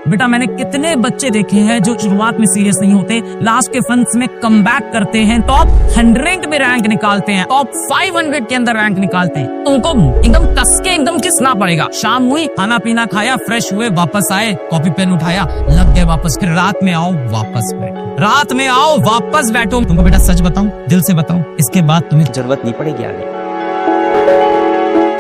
बेटा मैंने कितने बच्चे देखे हैं जो शुरुआत में सीरियस नहीं होते, लास्ट के फंड्स में कमबैक करते हैं, टॉप 100 में रैंक निकालते हैं, टॉप 500 के अंदर रैंक निकालते हैं। तुमको एकदम कस के एकदम किसना पड़ेगा। शाम हुई, खाना पीना खाया, फ्रेश हुए, वापस आए, कॉपी पेन उठाया, लग गए वापस, फिर रात में आओ वापस बैठो, रात में आओ वापस बैठो। तुमको बेटा सच बताऊं, दिल से बताऊं, इसके बाद तुम्हें जरूरत नहीं पड़ेगी आगे।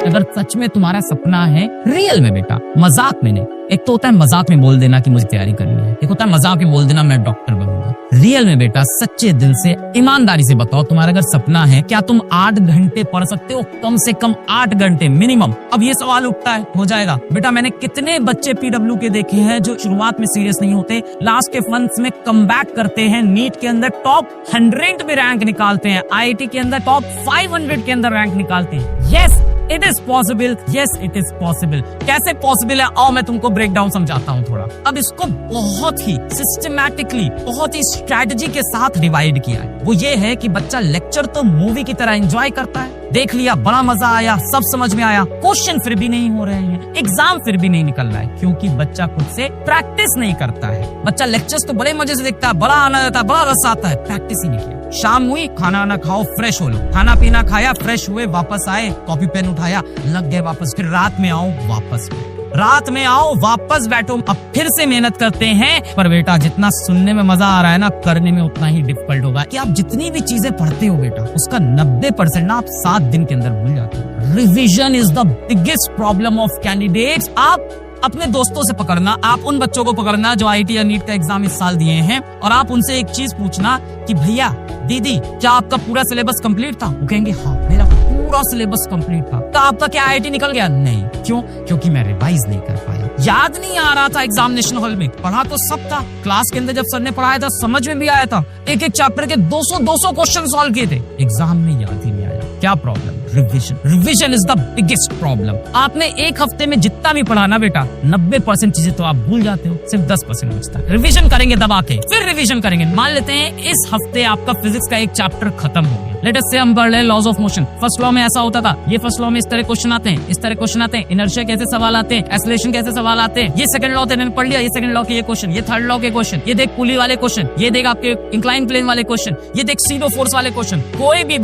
अगर सच में तुम्हारा सपना है, रियल में बेटा, मजाक में नहीं। एक तो होता है मजाक में बोल देना कि मुझे तैयारी करनी है, एक होता है मजाक में बोल देना मैं डॉक्टर बनूंगा। रियल में बेटा सच्चे दिल से ईमानदारी से बताओ, तुम्हारा अगर सपना है, क्या तुम 8 घंटे पढ़ सकते हो? कम से कम 8 घंटे मिनिमम। अब ये सवाल उठता है, हो जाएगा बेटा। मैंने कितने बच्चे PW के देखे हैं जो शुरुआत में सीरियस नहीं होते, लास्ट के फंड्स में कमबैक करते हैं, नीट के अंदर टॉप 100 में रैंक निकालते हैं, IIT के अंदर टॉप 500 के अंदर रैंक निकालते हैं। Yes it is possible, yes it is possible. कैसे पॉसिबल है, आओ मैं तुमको ब्रेक डाउन समझाता हूँ थोड़ा। अब इसको बहुत ही सिस्टमैटिकली, बहुत ही स्ट्रैटेजी के साथ डिवाइड किया है। वो ये है कि बच्चा लेक्चर तो मूवी की तरह एंजॉय करता है, देख लिया, बड़ा मजा आया, सब समझ में आया, क्वेश्चन फिर भी नहीं हो रहे हैं, एग्जाम फिर भी नहीं निकल रहा है, क्योंकि बच्चा खुद से प्रैक्टिस नहीं करता है। बच्चा लेक्चर्स तो बड़े मजे से देखता है, बड़ा आनंद आता है, बड़ा रस आता है, प्रैक्टिस ही नहीं किया। शाम हुई, खाना ना खाओ, फ्रेश हो लो, खाना पीना खाया, फ्रेश हुए, वापस आए, कॉपी पेन उठाया, लग गए वापस, फिर रात में आओ वापस बैठो, रात में आओ वापस बैठो। अब फिर से मेहनत करते हैं, पर बेटा जितना सुनने में मजा आ रहा है ना, करने में उतना ही डिफिकल्ट होगा। कि आप जितनी भी चीजें पढ़ते हो बेटा, उसका 90% ना आप 7 दिन के अंदर भूल जाते हो। Revision is the biggest problem of candidates. आप अपने दोस्तों से पकड़ना, आप उन बच्चों को पकड़ना जो IIT या नीट का एग्जाम इस साल दिए हैं, और आप उनसे एक चीज पूछना कि भैया दीदी क्या आपका पूरा सिलेबस कंप्लीट था? वो कहेंगे हाँ मेरा पूरा सिलेबस कंप्लीट था। तो आपका क्या IIT निकल गया? नहीं। क्यों? क्योंकि मैं रिवाइज नहीं कर पाया, याद नहीं आ रहा था। एग्जामिनेशन हॉल में पढ़ा तो सब था, क्लास के अंदर जब सर ने पढ़ाया था समझ में भी आया था, एक एक चैप्टर के 200 क्वेश्चन सॉल्व किए थे, एग्जाम में याद ही नहीं आया। क्या problem? Revision. Revision is the biggest problem. आपने एक हफ्ते में जितना भी पढ़ा ना बेटा, 90% चीजें तो आप भूल जाते हो, सिर्फ 10% बचता है। रिविजन करेंगे दबा के, फिर रिविजन करेंगे। मान लेते हैं इस हफ्ते आपका फिजिक्स का एक चैप्टर खत्म हो गया, लेट अस से हम पढ़ रहे हैं laws of motion. First law में ऐसा होता था, ये फर्स्ट लॉ में इस तरह क्वेश्चन आते हैं, इस तरह क्वेश्चन आते हैं, इनर्शिया कैसे सवाल आते हैं, एक्सेलरेशन कैसे सवाल आते हैं, ये सेकंड लॉ तेने पढ़ लिया, ये सेकंड लॉ के ये क्वेश्चन, ये थर्ड लॉ के क्वेश्चन, ये देख पुली वाले क्वेश्चन, ये देख आपके इंक्लाइन प्लेन वाले क्वेश्चन, ये देख सीडो फोर्स वाले क्वेश्चन। कोई भी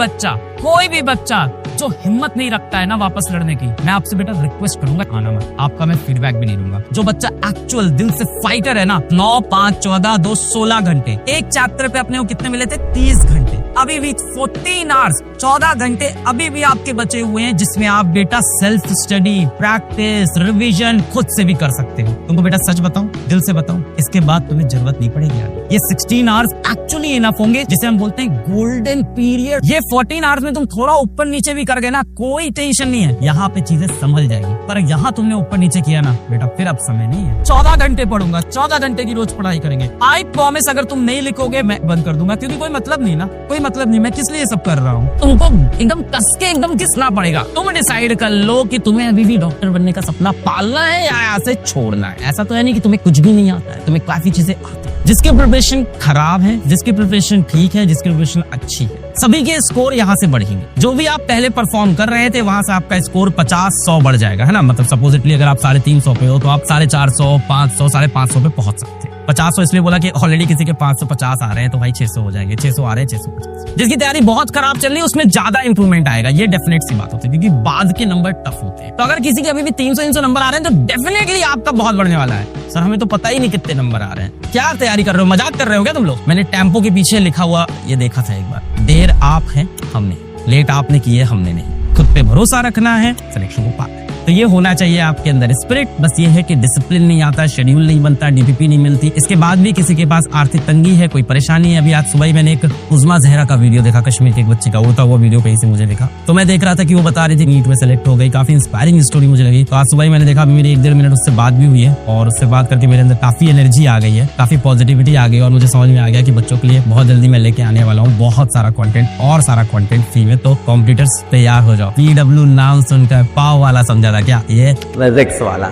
बच्चा जो हिम्मत नहीं रखता है ना वापस लड़ने की, मैं आपसे बेटा रिक्वेस्ट करूंगा आना मत। आपका मैं फीडबैक भी नहीं दूंगा। जो बच्चा एक्चुअल दिल से फाइटर है ना, 9, 5, 14, 2, 16 घंटे एक चैप्टर पे अपने को कितने मिले थे? 30 घंटे। अभी भी 14 आवर्स, 14 घंटे अभी भी आपके बचे हुए हैं, जिसमें आप बेटा सेल्फ स्टडी, प्रैक्टिस, रिविजन खुद से भी कर सकते हो। तुमको बेटा सच बताऊं, दिल से बताऊं, इसके बाद तुम्हें जरूरत नहीं पड़ेगी यार। ये 16 आवर्स एक्चुअली इनफ होंगे, जिसे हम बोलते हैं गोल्डन पीरियड। ये 14 आवर्स में तुम थोड़ा ऊपर नीचे भी कर गए ना, कोई टेंशन नहीं है, यहाँ पे चीजें संभल जाएगी। पर यहाँ तुमने ऊपर नीचे किया ना बेटा, फिर अब समय नहीं है। 14 घंटे पढ़ूंगा, 14 घंटे की रोज पढ़ाई करेंगे। आई प्रॉमिस, अगर तुम नहीं लिखोगे मैं बंद कर दूंगा, क्योंकि कोई मतलब नहीं ना, कोई मतलब नहीं। मैं किस लिए सब कर रहा हूँ? तुमको एकदम कस के एकदम घिसना पड़ेगा। तुम डिसाइड कर लो कि तुम्हें अभी भी डॉक्टर बनने का सपना पालना है या ऐसे छोड़ना है। ऐसा तो है नहीं कि तुम्हें कुछ भी नहीं आता है, तुम्हें काफी चीजें आती है। जिसकी प्रिपरेशन खराब है, जिसकी प्रिपरेशन ठीक है, जिसकी प्रिपरेशन अच्छी है, सभी के स्कोर यहाँ से बढ़ेंगे। जो भी आप पहले परफॉर्म कर रहे थे, वहां से आपका स्कोर 50-100 बढ़ जाएगा, है ना। मतलब सपोजिटली अगर आप 350 पे हो तो आप 450, 500, 550 पे पहुंच सकते हैं। 500 इसलिए बोला कि ऑलरेडी किसी के 550 आ रहे हैं, तो भाई 600 हो जाएंगे, 600 आ रहे हैं, 650। जिसकी तैयारी बहुत खराब चल रही है उसमें ज्यादा इंप्रूवमेंट आएगा, ये डेफिनेट सी बात होती है, क्योंकि बाद के नंबर टफ होते हैं। तो अगर किसी के अभी भी 300 नंबर आ रहे हैं, तो डेफिनेटली आपका बहुत बढ़ने वाला है। सर हमें तो पता ही नहीं कितने नंबर आ रहे हैं। क्या तैयारी कर रहे हो? मजाक कर रहे हो क्या तुम लोग? मैंने टेम्पो के पीछे लिखा हुआ ये देखा था एक बार, देर आप है हमने, लेट आपने की है हमने नहीं। खुद पे भरोसा रखना है, सिलेक्शन को पाना। तो ये होना चाहिए आपके अंदर स्पिरिट। बस ये है कि डिसिप्लिन नहीं आता, शेड्यूल नहीं बनता, डीपीपी नहीं मिलती। इसके बाद भी किसी के पास आर्थिक तंगी है, कोई परेशानी है। अभी आज सुबह ही मैंने एक उज़मा जहरा का वीडियो देखा, कश्मीर के एक बच्चे का, वो वीडियो कहीं से मुझे देखा, तो मैं देख रहा था कि वो बता रही थी नीट में सेलेक्ट हो गई। काफी इंस्पायरिंग स्टोरी मुझे लगी। तो आज सुबह ही मैंने देखा, मेरी 1-1.5 मिनट उससे बात भी हुई है, और उससे बात करके मेरे अंदर काफी एनर्जी आ गई है, काफी पॉजिटिविटी आ गई, और मुझे समझ में आ गया कि बच्चों के लिए बहुत जल्दी मैं लेके आने वाला हूँ बहुत सारा कंटेंट, और सारा कंटेंट फ्री में। तो कॉम्पिटिटर्स तैयार हो जाओ। PW नाम सुनकर पाव वाला समझा था क्या? ये फिजिक्स वाला।